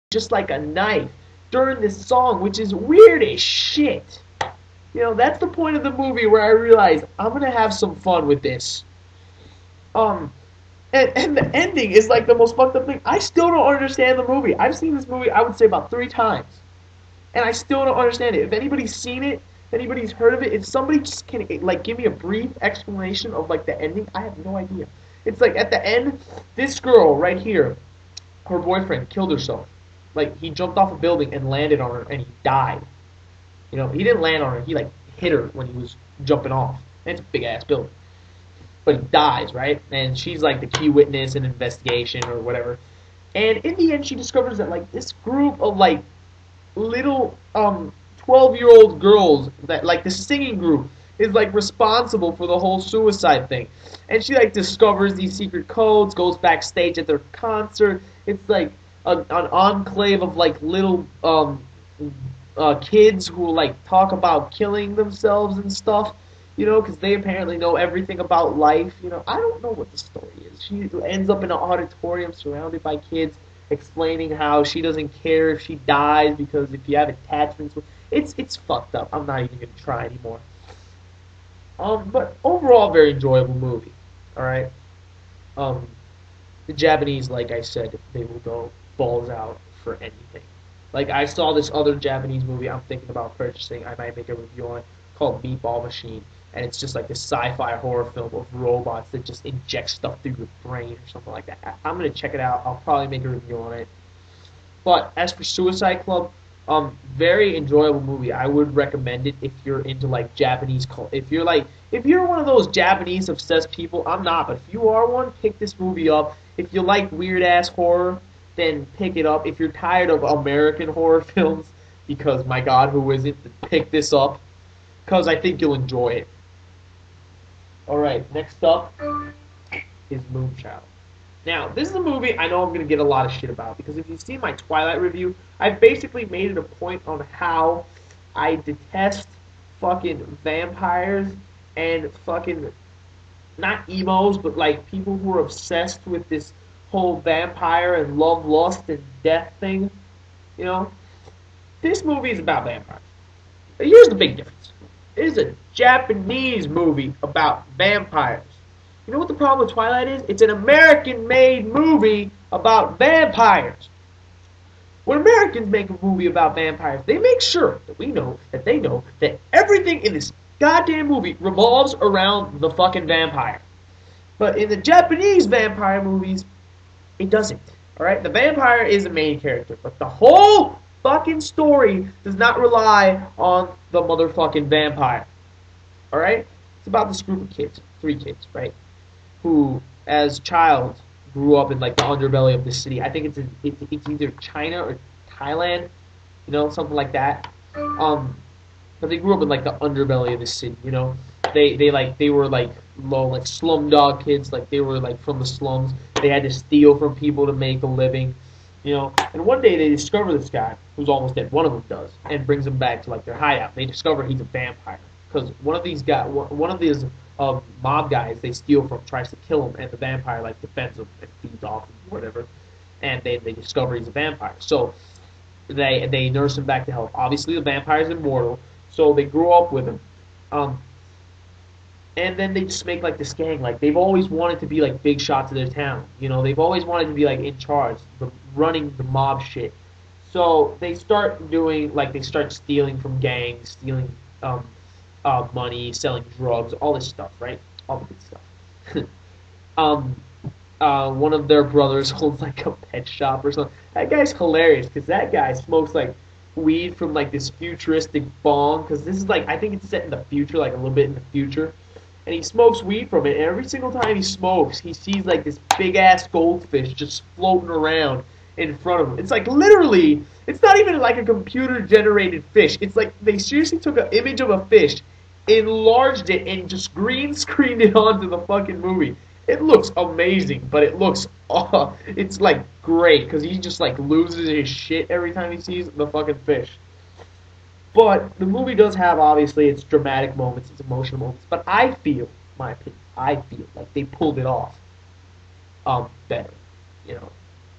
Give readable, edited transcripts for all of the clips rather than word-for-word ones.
just like a knife during this song, which is weird as shit. You know, that's the point of the movie where I realize I'm gonna have some fun with this. Um, and the ending is like the most fucked up thing. I still don't understand the movie. I've seen this movie, I would say, about 3 times, and I still don't understand it. If anybody's seen it, if anybody's heard of it, if somebody just can like give me a brief explanation of like the ending, I have no idea. It's like at the end, this girl right here, her boyfriend killed herself. Like he jumped off a building and landed on her, and he died. You know, he didn't land on her. He like hit her when he was jumping off. And it's a big ass building. But he dies, right? And she's like the key witness in an investigation or whatever. And in the end, she discovers that like this group of like little 12-year-old girls that like the singing group is like responsible for the whole suicide thing. And she like discovers these secret codes, goes backstage at their concert. It's like an enclave of like little kids who like talk about killing themselves and stuff, you know, because they apparently know everything about life. You know, I don't know what the story is. She ends up in an auditorium surrounded by kids, explaining how she doesn't care if she dies because if you have attachments, it's fucked up. I'm not even gonna try anymore. But overall, very enjoyable movie. All right. Um, the Japanese, like I said, they will go balls out for anything. Like I saw this other Japanese movie I'm thinking about purchasing. I might make a review on it called Meatball Machine, and it's just like this sci-fi horror film of robots that just inject stuff through your brain or something like that. I'm gonna check it out. I'll probably make a review on it. But as for Suicide Club, very enjoyable movie. I would recommend it if you're into like Japanese cult. If you're one of those Japanese obsessed people, I'm not, but if you are one, pick this movie up. If you like weird ass horror, then pick it up. If you're tired of American horror films, because my God, who is it? Pick this up, because I think you'll enjoy it. All right, next up is Moonchild. Now, this is a movie I know I'm going to get a lot of shit about because if you've seen my Twilight review, I basically made it a point on how I detest fucking vampires and fucking not emos, but like people who are obsessed with this whole vampire and love, lust, and death thing. You know, this movie is about vampires. But here's the big difference. It is a Japanese movie about vampires. You know what the problem with Twilight is? It's an American-made movie about vampires. When Americans make a movie about vampires, they make sure that we know that they know that everything in this goddamn movie revolves around the fucking vampire. But in the Japanese vampire movies, it doesn't. Alright? The vampire is the main character, but the whole fucking story does not rely on the motherfucking vampire. Alright? It's about this group of kids, 3 kids, right? Who, as a child, grew up in like the underbelly of the city. I think it's either China or Thailand, you know, something like that. But they grew up in like the underbelly of the city, you know. They were like low like slumdog kids, like they were like from the slums. They had to steal from people to make a living, you know. And one day they discover this guy who's almost dead. One of them does, and brings him back to like their hideout. They discover he's a vampire because one of these mob guys they steal from tries to kill him, and the vampire like defends him and feeds off him, whatever. And they discover he's a vampire. So they nurse him back to health. Obviously, the vampire's immortal, so they grew up with him. Um, and then they just make like this gang. Like they've always wanted to be like big shots of their town. You know, they've always wanted to be like in charge, running the mob shit. So they start stealing from gangs, stealing money, selling drugs, all this stuff, right? All the good stuff. um, One of their brothers owns like a pet shop or something. That guy's hilarious because that guy smokes like weed from like this futuristic bong. Because this is like I think it's set in the future, like a little bit in the future. And he smokes weed from it. And every single time he smokes, he sees like this big ass goldfish just floating around in front of him. It's like literally, it's not even like a computer generated fish. It's like they seriously took an image of a fish, enlarged it, and just green screened it onto the fucking movie. It looks amazing, but it looks, it's like great because he just like loses his shit every time he sees the fucking fish. But the movie does have obviously its dramatic moments, its emotional moments. But I feel, my opinion, I feel like they pulled it off better, you know.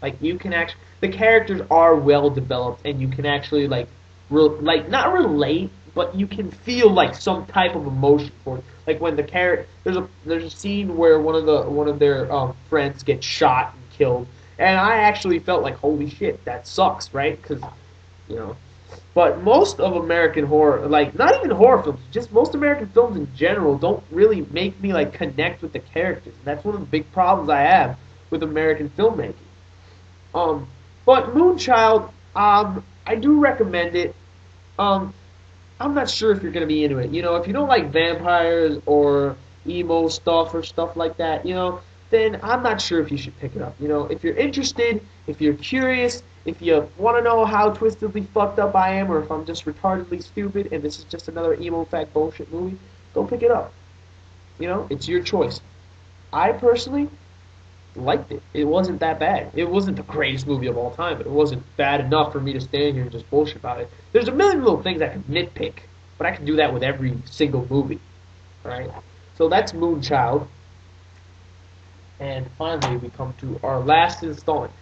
Like you can actually, the characters are well developed, and you can actually like not relate, but you can feel like some type of emotion for it. Like when the character, there's a scene where one of their friends gets shot and killed, and I actually felt like holy shit, that sucks, right? Because you know. But most of American horror, like not even horror films, just most American films in general, don't really make me like connect with the characters. And that's one of the big problems I have with American filmmaking. Um, but Moonchild, I do recommend it. Um, I'm not sure if you're gonna be into it. You know, if you don't like vampires or emo stuff or stuff like that, then I'm not sure if you should pick it up. You know, if you're interested, if you're curious, if you want to know how twistedly fucked up I am, or if I'm just retardedly stupid and this is just another emo fact bullshit movie, go pick it up. You know, it's your choice. I personally liked it. It wasn't that bad. It wasn't the greatest movie of all time, but it wasn't bad enough for me to stand here and just bullshit about it. There's a million little things I can nitpick, but I can do that with every single movie. Alright? So that's Moonchild. And finally, we come to our last installment.